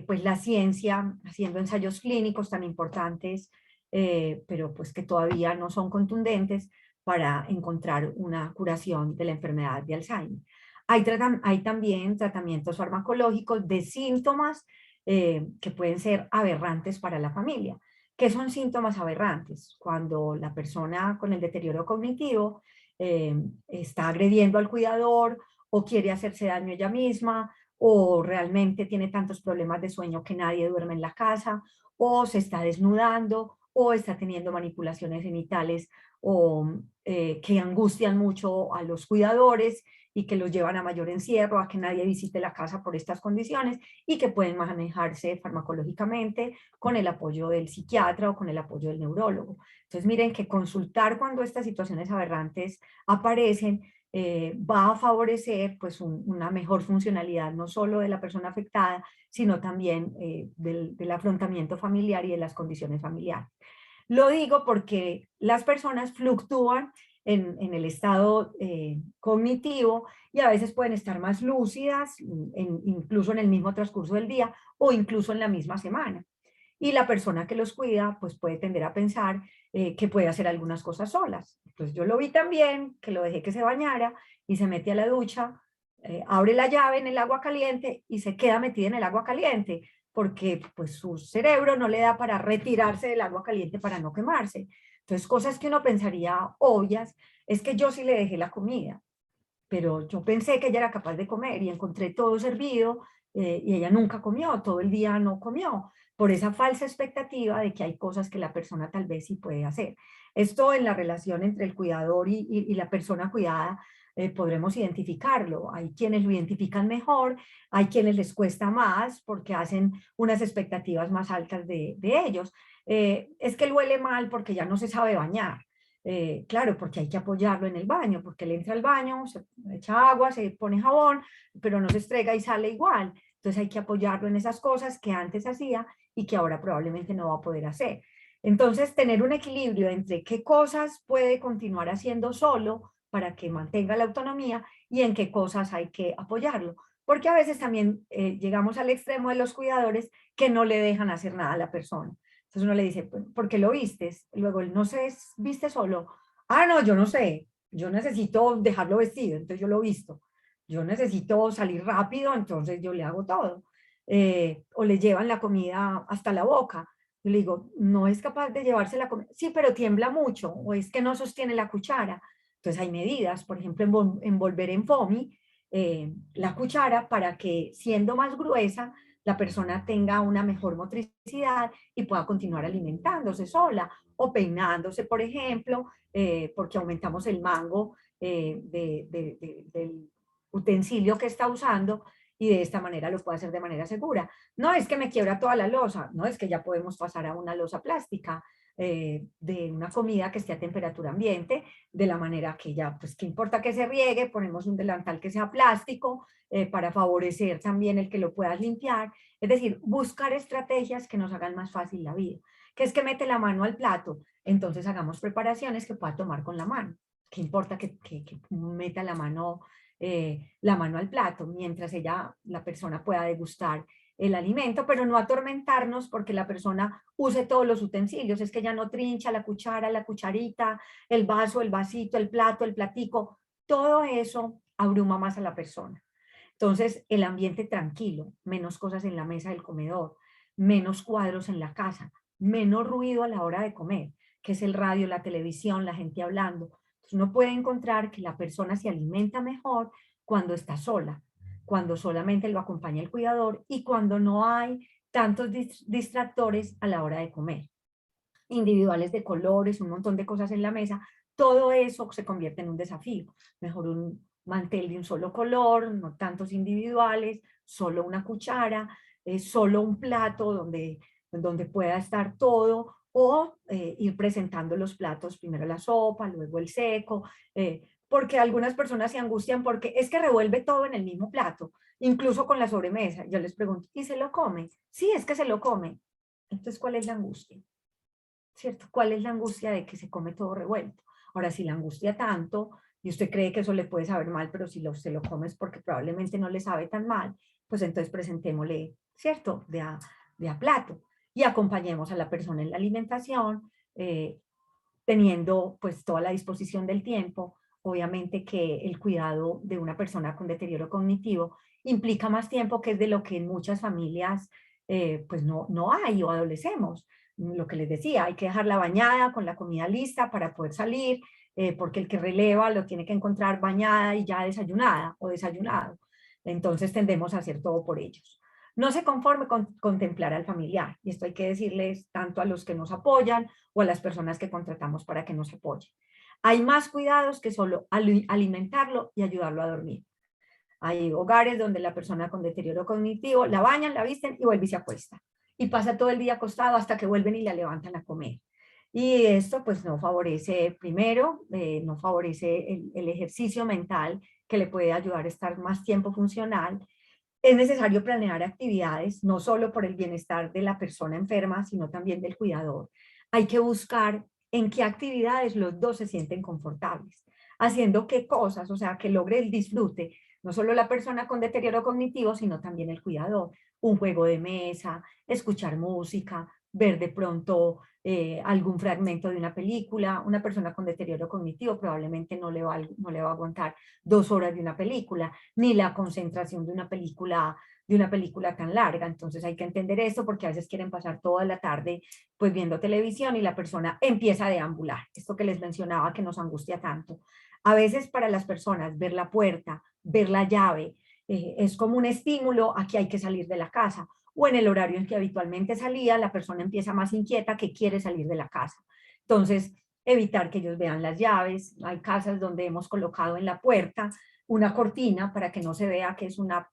pues la ciencia haciendo ensayos clínicos tan importantes, pero pues que todavía no son contundentes para encontrar una curación de la enfermedad de Alzheimer. Hay también tratamientos farmacológicos de síntomas que pueden ser aberrantes para la familia. ¿Qué son síntomas aberrantes? Cuando la persona con el deterioro cognitivo está agrediendo al cuidador o quiere hacerse daño ella misma, o realmente tiene tantos problemas de sueño que nadie duerme en la casa, o se está desnudando, o está teniendo manipulaciones genitales o que angustian mucho a los cuidadores y que los llevan a mayor encierro, a que nadie visite la casa por estas condiciones y que pueden manejarse farmacológicamente con el apoyo del psiquiatra o con el apoyo del neurólogo. Entonces miren que consultar cuando estas situaciones aberrantes aparecen va a favorecer pues una mejor funcionalidad no solo de la persona afectada, sino también del afrontamiento familiar y de las condiciones familiares. Lo digo porque las personas fluctúan en el estado cognitivo y a veces pueden estar más lúcidas, incluso en el mismo transcurso del día o incluso en la misma semana. Y la persona que los cuida pues puede tender a pensar que puede hacer algunas cosas solas. Entonces yo lo vi también, que lo dejé que se bañara y se mete a la ducha, abre la llave en el agua caliente y se queda metida en el agua caliente porque pues su cerebro no le da para retirarse del agua caliente para no quemarse. Entonces cosas que uno pensaría obvias, es que yo sí le dejé la comida, pero yo pensé que ella era capaz de comer y encontré todo servido y ella nunca comió, todo el día no comió, por esa falsa expectativa de que hay cosas que la persona tal vez sí puede hacer. Esto en la relación entre el cuidador y la persona cuidada podremos identificarlo. Hay quienes lo identifican mejor, hay quienes les cuesta más porque hacen unas expectativas más altas de ellos. Es que él huele mal porque ya no se sabe bañar. Claro, porque hay que apoyarlo en el baño, porque él entra al baño, se echa agua, se pone jabón, pero no se estrega y sale igual. Entonces hay que apoyarlo en esas cosas que antes hacía y que ahora probablemente no va a poder hacer. Entonces, tener un equilibrio entre qué cosas puede continuar haciendo solo para que mantenga la autonomía y en qué cosas hay que apoyarlo. Porque a veces también llegamos al extremo de los cuidadores que no le dejan hacer nada a la persona. Entonces uno le dice, ¿por qué lo vistes? Luego él no se viste solo. Ah, no, yo no sé. Yo necesito dejarlo vestido, entonces yo lo visto. Yo necesito salir rápido, entonces yo le hago todo. O le llevan la comida hasta la boca. Yo le digo, no es capaz de llevarse la comida. Sí, pero tiembla mucho, o es que no sostiene la cuchara. Entonces hay medidas, por ejemplo, envolver en foamy la cuchara para que siendo más gruesa, la persona tenga una mejor motricidad y pueda continuar alimentándose sola o peinándose, por ejemplo, porque aumentamos el mango del utensilio que está usando y de esta manera lo puede hacer de manera segura. No es que me quiebra toda la loza, no es que ya podemos pasar a una loza plástica de una comida que esté a temperatura ambiente, de la manera que ya, pues qué importa que se riegue, ponemos un delantal que sea plástico para favorecer también el que lo puedas limpiar. Es decir, buscar estrategias que nos hagan más fácil la vida. ¿Qué es que mete la mano al plato? Entonces hagamos preparaciones que pueda tomar con la mano. ¿Qué importa que meta la mano al plato mientras la persona pueda degustar el alimento, pero no atormentarnos porque la persona use todos los utensilios? Es que ya no trincha la cuchara, la cucharita, el vaso, el vasito, el plato, el platico. Todo eso abruma más a la persona. Entonces, el ambiente tranquilo, menos cosas en la mesa del comedor, menos cuadros en la casa, menos ruido a la hora de comer, que es el radio, la televisión, la gente hablando. Entonces, uno puede encontrar que la persona se alimenta mejor cuando está sola, cuando solamente lo acompaña el cuidador y cuando no hay tantos distractores a la hora de comer. Individuales de colores, un montón de cosas en la mesa, todo eso se convierte en un desafío. Mejor mantel de un solo color, no tantos individuales, solo una cuchara, solo un plato donde pueda estar todo, o ir presentando los platos, primero la sopa, luego el seco, porque algunas personas se angustian porque es que revuelve todo en el mismo plato, incluso con la sobremesa. Yo les pregunto, ¿y se lo come? Sí, es que se lo come. Entonces, ¿cuál es la angustia? ¿Cierto? ¿Cuál es la angustia de que se come todo revuelto? Ahora, si la angustia tanto y usted cree que eso le puede saber mal, pero si se lo come es porque probablemente no le sabe tan mal, pues entonces presentémosle, ¿cierto? De a plato y acompañemos a la persona en la alimentación, teniendo pues toda la disposición del tiempo. Obviamente que el cuidado de una persona con deterioro cognitivo implica más tiempo, que es de lo que en muchas familias pues no hay o adolecemos. Lo que les decía, hay que dejarla bañada con la comida lista para poder salir, porque el que releva lo tiene que encontrar bañada y ya desayunada o desayunado. Entonces tendemos a hacer todo por ellos. No se conforme con contemplar al familiar, y esto hay que decirles tanto a los que nos apoyan o a las personas que contratamos para que nos apoyen. Hay más cuidados que solo alimentarlo y ayudarlo a dormir. Hay hogares donde la persona con deterioro cognitivo la bañan, la visten y vuelve y se acuesta. Y pasa todo el día acostado hasta que vuelven y la levantan a comer. Y esto pues no favorece, primero, no favorece el ejercicio mental que le puede ayudar a estar más tiempo funcional. Es necesario planear actividades, no solo por el bienestar de la persona enferma, sino también del cuidador. Hay que buscar en qué actividades los dos se sienten confortables, haciendo qué cosas, o sea, que logre el disfrute, no solo la persona con deterioro cognitivo, sino también el cuidador. Un juego de mesa, escuchar música, ver de pronto algún fragmento de una película. Una persona con deterioro cognitivo probablemente no le va a aguantar 2 horas de una película, ni la concentración de una película tan larga. Entonces hay que entender esto, porque a veces quieren pasar toda la tarde pues viendo televisión y la persona empieza a deambular. Esto que les mencionaba que nos angustia tanto. A veces para las personas ver la puerta, ver la llave, es como un estímulo a que hay que salir de la casa, o en el horario en que habitualmente salía, la persona empieza más inquieta que quiere salir de la casa. Entonces, evitar que ellos vean las llaves. Hay casas donde hemos colocado en la puerta una cortina para que no se vea que es una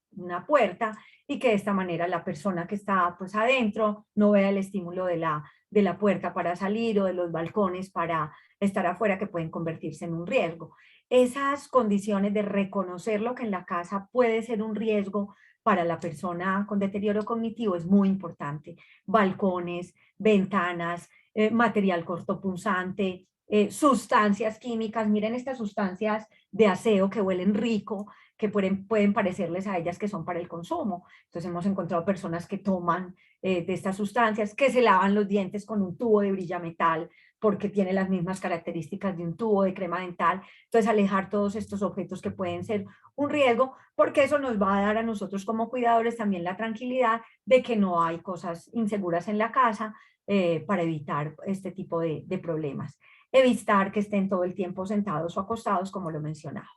puerta, y que de esta manera la persona que está pues adentro no vea el estímulo de la puerta para salir, o de los balcones para estar afuera, que pueden convertirse en un riesgo. Esas condiciones de reconocer lo que en la casa puede ser un riesgo para la persona con deterioro cognitivo es muy importante. Balcones, ventanas, material cortopunzante, sustancias químicas. Miren estas sustancias de aseo que huelen rico, que pueden parecerles a ellas que son para el consumo. Entonces hemos encontrado personas que toman de estas sustancias, que se lavan los dientes con un tubo de brillametal, porque tiene las mismas características de un tubo de crema dental. Entonces alejar todos estos objetos que pueden ser un riesgo, porque eso nos va a dar a nosotros como cuidadores también la tranquilidad de que no hay cosas inseguras en la casa, para evitar este tipo de problemas. Evitar que estén todo el tiempo sentados o acostados, como lo mencionaba.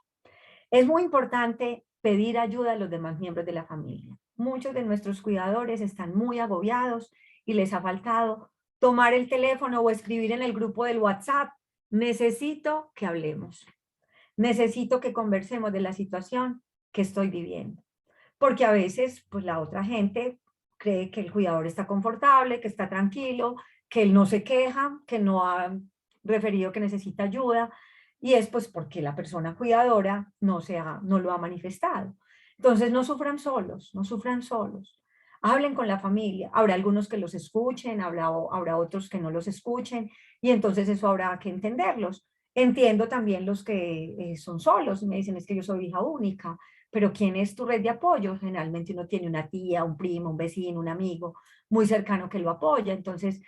Es muy importante pedir ayuda a los demás miembros de la familia. Muchos de nuestros cuidadores están muy agobiados y les ha faltado tomar el teléfono o escribir en el grupo del WhatsApp: necesito que hablemos, necesito que conversemos de la situación que estoy viviendo. Porque a veces pues la otra gente cree que el cuidador está confortable, que está tranquilo, que él no se queja, que no ha referido que necesita ayuda, y es pues porque la persona cuidadora no lo ha manifestado. Entonces no sufran solos, no sufran solos. Hablen con la familia. Habrá algunos que los escuchen, habrá otros que no los escuchen, y entonces eso habrá que entenderlos. Entiendo también los que son solos y me dicen: es que yo soy hija única. Pero ¿quién es tu red de apoyo? Generalmente uno tiene una tía, un primo, un vecino, un amigo muy cercano que lo apoya. Entonces,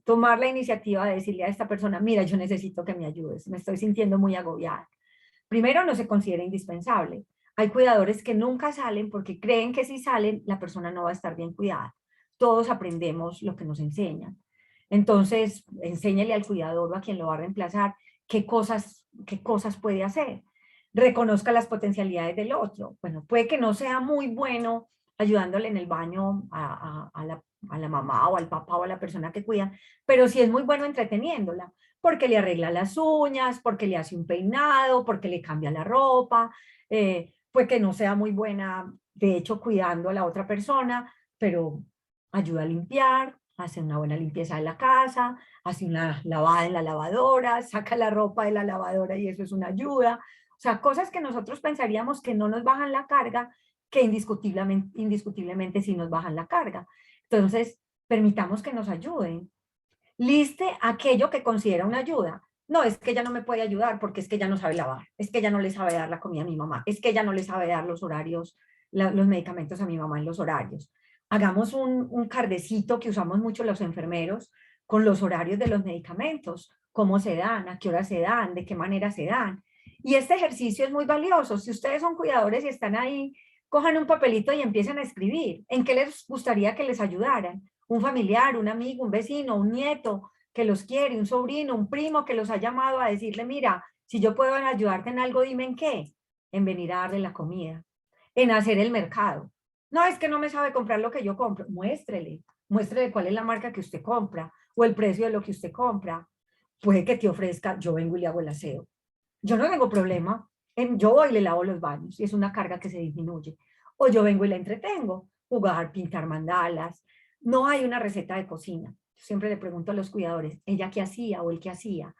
tomar la iniciativa de decirle a esta persona: mira, yo necesito que me ayudes, me estoy sintiendo muy agobiada. Primero, no se considera indispensable. Hay cuidadores que nunca salen porque creen que si salen, la persona no va a estar bien cuidada. Todos aprendemos lo que nos enseñan. Entonces, enséñale al cuidador o a quien lo va a reemplazar qué cosas puede hacer. Reconozca las potencialidades del otro. Bueno, puede que no sea muy bueno ayudándole en el baño a la mamá o al papá o a la persona que cuida, pero sí es muy bueno entreteniéndola, porque le arregla las uñas, porque le hace un peinado, porque le cambia la ropa, pues que no sea muy buena, de hecho, cuidando a la otra persona, pero ayuda a limpiar, hace una buena limpieza de la casa, hace una lavada en la lavadora, saca la ropa de la lavadora y eso es una ayuda. O sea, cosas que nosotros pensaríamos que no nos bajan la carga, que indiscutiblemente sí nos bajan la carga. Entonces, permitamos que nos ayuden. Liste aquello que considera una ayuda. No, es que ella no me puede ayudar porque es que ella no sabe lavar, es que ella no le sabe dar la comida a mi mamá, es que ella no le sabe dar los horarios, los medicamentos a mi mamá en los horarios. Hagamos un cardecito que usamos mucho los enfermeros con los horarios de los medicamentos, cómo se dan, a qué hora se dan, de qué manera se dan. Y este ejercicio es muy valioso. Si ustedes son cuidadores y están ahí, cojan un papelito y empiecen a escribir. ¿En qué les gustaría que les ayudaran? Un familiar, un amigo, un vecino, un nieto que los quiere, un sobrino, un primo que los ha llamado a decirle, mira, si yo puedo ayudarte en algo, dime en qué. En venir a darle la comida, en hacer el mercado. No, es que no me sabe comprar lo que yo compro. Muéstrele cuál es la marca que usted compra o el precio de lo que usted compra. Puede que te ofrezca, yo vengo y le hago el aseo. Yo no tengo problema. Yo voy y le lavo los baños y es una carga que se disminuye. O yo vengo y la entretengo, jugar, pintar mandalas. No hay una receta de cocina. Yo siempre le pregunto a los cuidadores, ¿ella qué hacía o él qué hacía?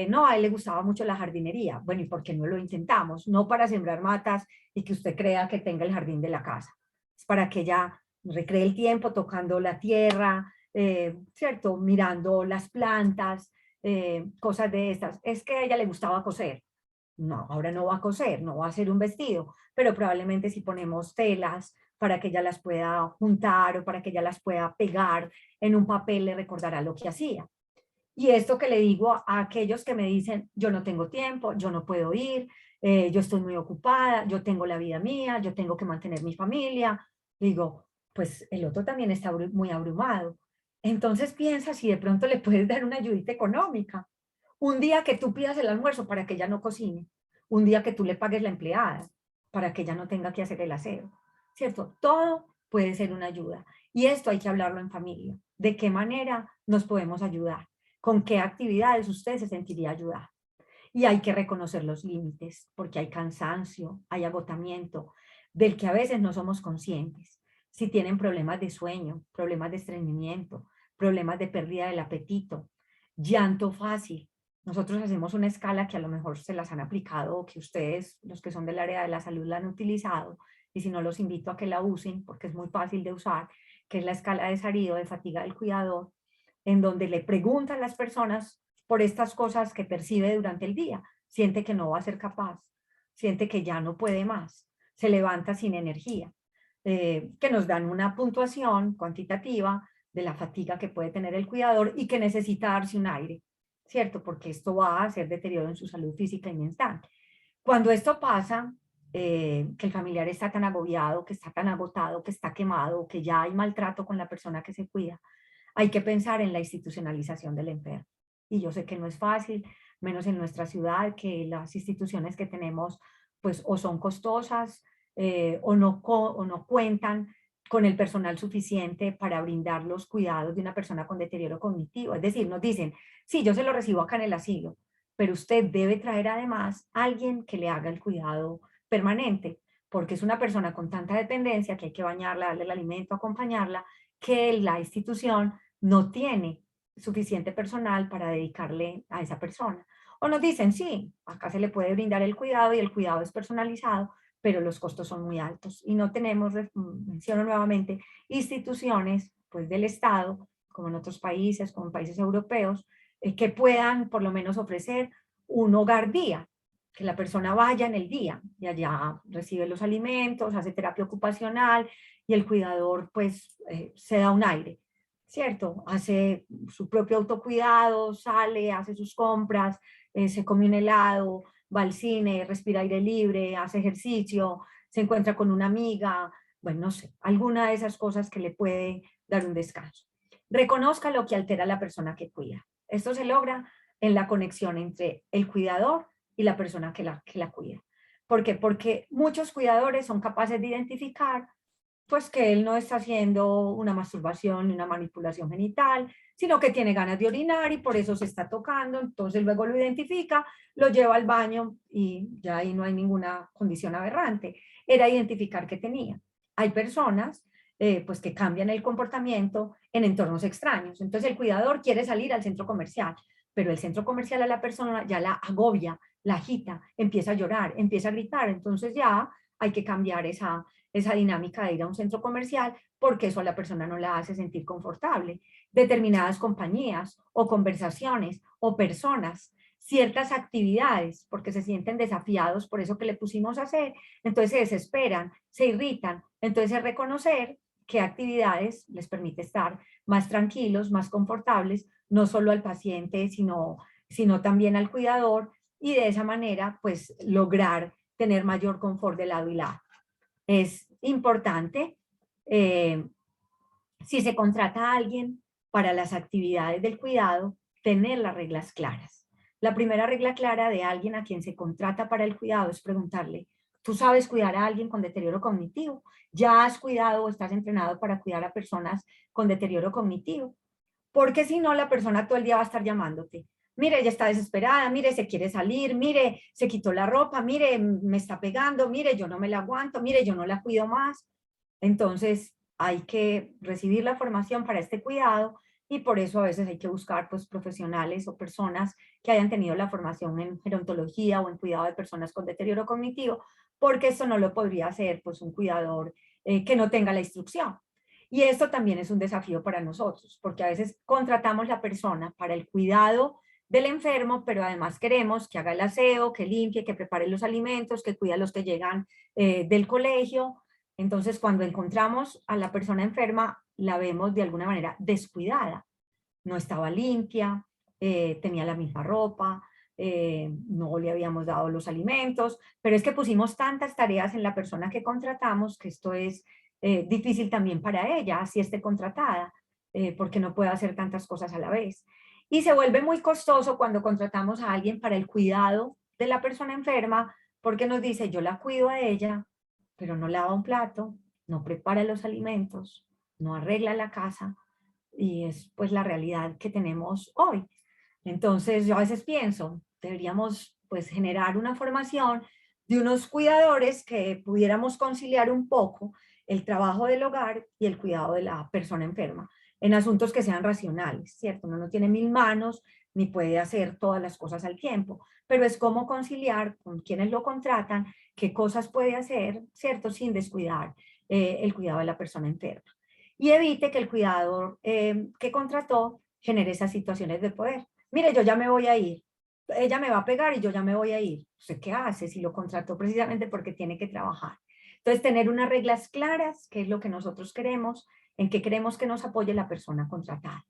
No, a él le gustaba mucho la jardinería. Bueno, ¿y por qué no lo intentamos? No para sembrar matas y que usted crea que tenga el jardín de la casa. Es para que ella recree el tiempo tocando la tierra, ¿cierto? Mirando las plantas, cosas de estas. Es que a ella le gustaba coser. No, ahora no va a coser, no va a hacer un vestido, pero probablemente si ponemos telas para que ella las pueda juntar o para que ella las pueda pegar en un papel, le recordará lo que hacía. Y esto que le digo a aquellos que me dicen, yo no tengo tiempo, yo no puedo ir, yo estoy muy ocupada, yo tengo la vida mía, yo tengo que mantener mi familia, digo, pues el otro también está muy abrumado. Entonces piensa si de pronto le puedes dar una ayudita económica. Un día que tú pidas el almuerzo para que ella no cocine, un día que tú le pagues la empleada para que ella no tenga que hacer el aseo, ¿cierto? Todo puede ser una ayuda. Y esto hay que hablarlo en familia. ¿De qué manera nos podemos ayudar? ¿Con qué actividades usted se sentiría ayudado? Y hay que reconocer los límites, porque hay cansancio, hay agotamiento, del que a veces no somos conscientes. Si tienen problemas de sueño, problemas de estreñimiento, problemas de pérdida del apetito, llanto fácil. Nosotros hacemos una escala que a lo mejor se las han aplicado o que ustedes, los que son del área de la salud, la han utilizado, y si no los invito a que la usen, porque es muy fácil de usar, que es la escala de Sarío, de fatiga del cuidador, en donde le preguntan a las personas por estas cosas que percibe durante el día. Siente que no va a ser capaz, siente que ya no puede más, se levanta sin energía, que nos dan una puntuación cuantitativa de la fatiga que puede tener el cuidador y que necesita darse un aire, ¿cierto? Porque esto va a hacer deterioro en su salud física y mental. Cuando esto pasa, que el familiar está tan agobiado, que está tan agotado, que está quemado, que ya hay maltrato con la persona que se cuida, hay que pensar en la institucionalización del enfermo. Y yo sé que no es fácil, menos en nuestra ciudad, que las instituciones que tenemos pues o son costosas o no cuentan con el personal suficiente para brindar los cuidados de una persona con deterioro cognitivo. Es decir, nos dicen, sí, yo se lo recibo acá en el asilo, pero usted debe traer además a alguien que le haga el cuidado permanente, porque es una persona con tanta dependencia que hay que bañarla, darle el alimento, acompañarla, que la institución no tiene suficiente personal para dedicarle a esa persona. O nos dicen, sí, acá se le puede brindar el cuidado y el cuidado es personalizado, pero los costos son muy altos y no tenemos, menciono nuevamente, instituciones pues, del Estado, como en otros países, como en países europeos, que puedan por lo menos ofrecer un hogar día, que la persona vaya en el día y allá recibe los alimentos, hace terapia ocupacional y el cuidador pues se da un aire, ¿cierto? Hace su propio autocuidado, sale, hace sus compras, se come un helado, va al cine, respira aire libre, hace ejercicio, se encuentra con una amiga, bueno, no sé, alguna de esas cosas que le puede dar un descanso. Reconozca lo que altera a la persona que cuida. Esto se logra en la conexión entre el cuidador y la persona que la cuida. ¿Por qué? Porque muchos cuidadores son capaces de identificar pues que él no está haciendo una masturbación ni una manipulación genital, sino que tiene ganas de orinar y por eso se está tocando. Entonces luego lo identifica, lo lleva al baño y ya ahí no hay ninguna condición aberrante. Era identificar qué tenía. Hay personas pues que cambian el comportamiento en entornos extraños. Entonces el cuidador quiere salir al centro comercial, pero el centro comercial a la persona ya la agobia, la agita, empieza a llorar, empieza a gritar. Entonces ya hay que cambiar esa dinámica de ir a un centro comercial porque eso a la persona no la hace sentir confortable. Determinadas compañías o conversaciones o personas, ciertas actividades, porque se sienten desafiados por eso que le pusimos a hacer, entonces se desesperan, se irritan. Entonces es reconocer qué actividades les permite estar más tranquilos, más confortables, no solo al paciente, sino también al cuidador, y de esa manera pues lograr tener mayor confort de lado y lado. Es importante, si se contrata a alguien para las actividades del cuidado, tener las reglas claras. La primera regla clara de alguien a quien se contrata para el cuidado es preguntarle, ¿tú sabes cuidar a alguien con deterioro cognitivo? ¿Ya has cuidado o estás entrenado para cuidar a personas con deterioro cognitivo? Porque si no, la persona todo el día va a estar llamándote. Mire, ella está desesperada, mire, se quiere salir, mire, se quitó la ropa, mire, me está pegando, mire, yo no me la aguanto, mire, yo no la cuido más. Entonces, hay que recibir la formación para este cuidado y por eso a veces hay que buscar pues, profesionales o personas que hayan tenido la formación en gerontología o en cuidado de personas con deterioro cognitivo, porque esto no lo podría hacer pues, un cuidador que no tenga la instrucción. Y esto también es un desafío para nosotros, porque a veces contratamos la persona para el cuidado del enfermo, pero además queremos que haga el aseo, que limpie, que prepare los alimentos, que cuide a los que llegan del colegio. Entonces, cuando encontramos a la persona enferma, la vemos de alguna manera descuidada. No estaba limpia, tenía la misma ropa, no le habíamos dado los alimentos, pero es que pusimos tantas tareas en la persona que contratamos que esto es difícil también para ella, así esté contratada, porque no puede hacer tantas cosas a la vez. Y se vuelve muy costoso cuando contratamos a alguien para el cuidado de la persona enferma, porque nos dice, yo la cuido a ella, pero no lava un plato, no prepara los alimentos, no arregla la casa, y es pues la realidad que tenemos hoy. Entonces yo a veces pienso, deberíamos pues generar una formación de unos cuidadores que pudiéramos conciliar un poco el trabajo del hogar y el cuidado de la persona enferma en asuntos que sean racionales, ¿cierto? Uno no tiene 1000 manos ni puede hacer todas las cosas al tiempo, pero es cómo conciliar con quienes lo contratan, qué cosas puede hacer, ¿cierto? Sin descuidar el cuidado de la persona enferma. Y evite que el cuidador que contrató genere esas situaciones de poder. Mire, yo ya me voy a ir, ella me va a pegar y yo ya me voy a ir. ¿Usted qué hace si lo contrató precisamente porque tiene que trabajar? Entonces, tener unas reglas claras, qué es lo que nosotros queremos, en qué queremos que nos apoye la persona contratada.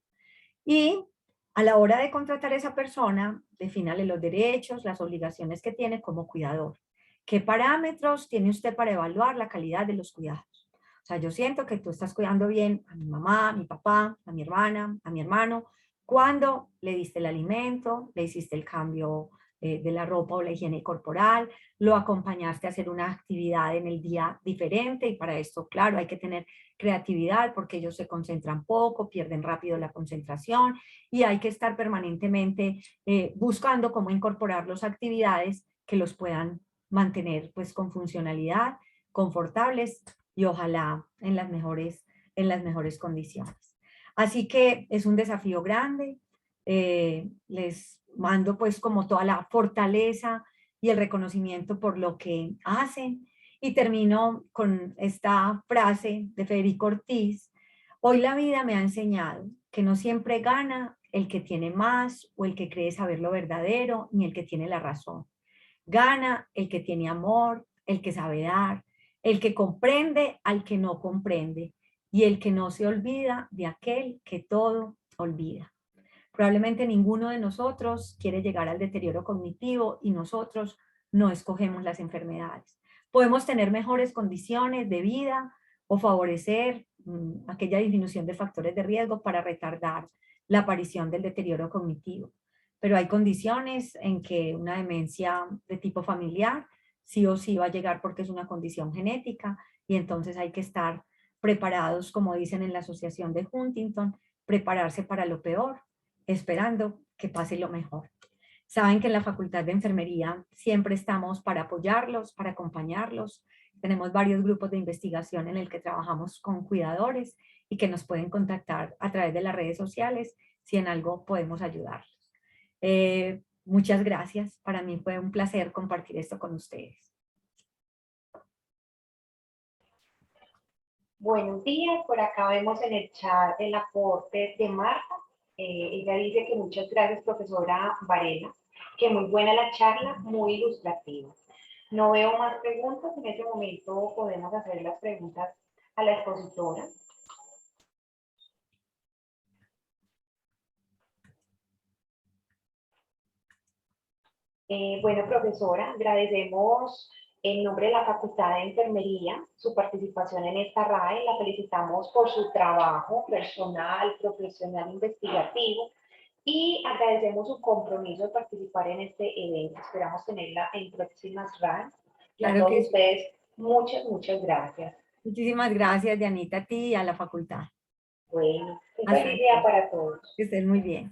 Y a la hora de contratar a esa persona, defínale los derechos, las obligaciones que tiene como cuidador. ¿Qué parámetros tiene usted para evaluar la calidad de los cuidados? O sea, yo siento que tú estás cuidando bien a mi mamá, a mi papá, a mi hermana, a mi hermano, cuando le diste el alimento, le hiciste el cambio de la ropa o la higiene corporal, lo acompañaste a hacer una actividad en el día diferente y para esto, claro, hay que tener creatividad porque ellos se concentran poco, pierden rápido la concentración y hay que estar permanentemente buscando cómo incorporar las actividades que los puedan mantener pues con funcionalidad, confortables y ojalá en las mejores condiciones. Así que es un desafío grande, les mando pues como toda la fortaleza y el reconocimiento por lo que hacen y termino con esta frase de Federico Ortiz: hoy la vida me ha enseñado que no siempre gana el que tiene más o el que cree saber lo verdadero ni el que tiene la razón. Gana el que tiene amor, el que sabe dar, el que comprende al que no comprende y el que no se olvida de aquel que todo olvida. Probablemente ninguno de nosotros quiere llegar al deterioro cognitivo y nosotros no escogemos las enfermedades. Podemos tener mejores condiciones de vida o favorecer aquella disminución de factores de riesgo para retardar la aparición del deterioro cognitivo. Pero hay condiciones en que una demencia de tipo familiar sí o sí va a llegar porque es una condición genética y entonces hay que estar preparados, como dicen en la Asociación de Huntington, prepararse para lo peor, esperando que pase lo mejor. Saben que en la Facultad de Enfermería siempre estamos para apoyarlos, para acompañarlos. Tenemos varios grupos de investigación en el que trabajamos con cuidadores y que nos pueden contactar a través de las redes sociales si en algo podemos ayudarlos. Muchas gracias. Para mí fue un placer compartir esto con ustedes. Buenos días, por acá vemos en el chat el aporte de Marta. Ella dice que muchas gracias, profesora Varela, que muy buena la charla, muy ilustrativa. No veo más preguntas, en este momento podemos hacer las preguntas a la expositora. Bueno, profesora, agradecemos en nombre de la Facultad de Enfermería su participación en esta RAE. La felicitamos por su trabajo personal, profesional, investigativo y agradecemos su compromiso de participar en este evento. Esperamos tenerla en próximas RAE. Y a todos ustedes, muchas gracias. Muchísimas gracias, Dianita, a ti y a la facultad. Bueno, un feliz día para todos. Que estén muy bien.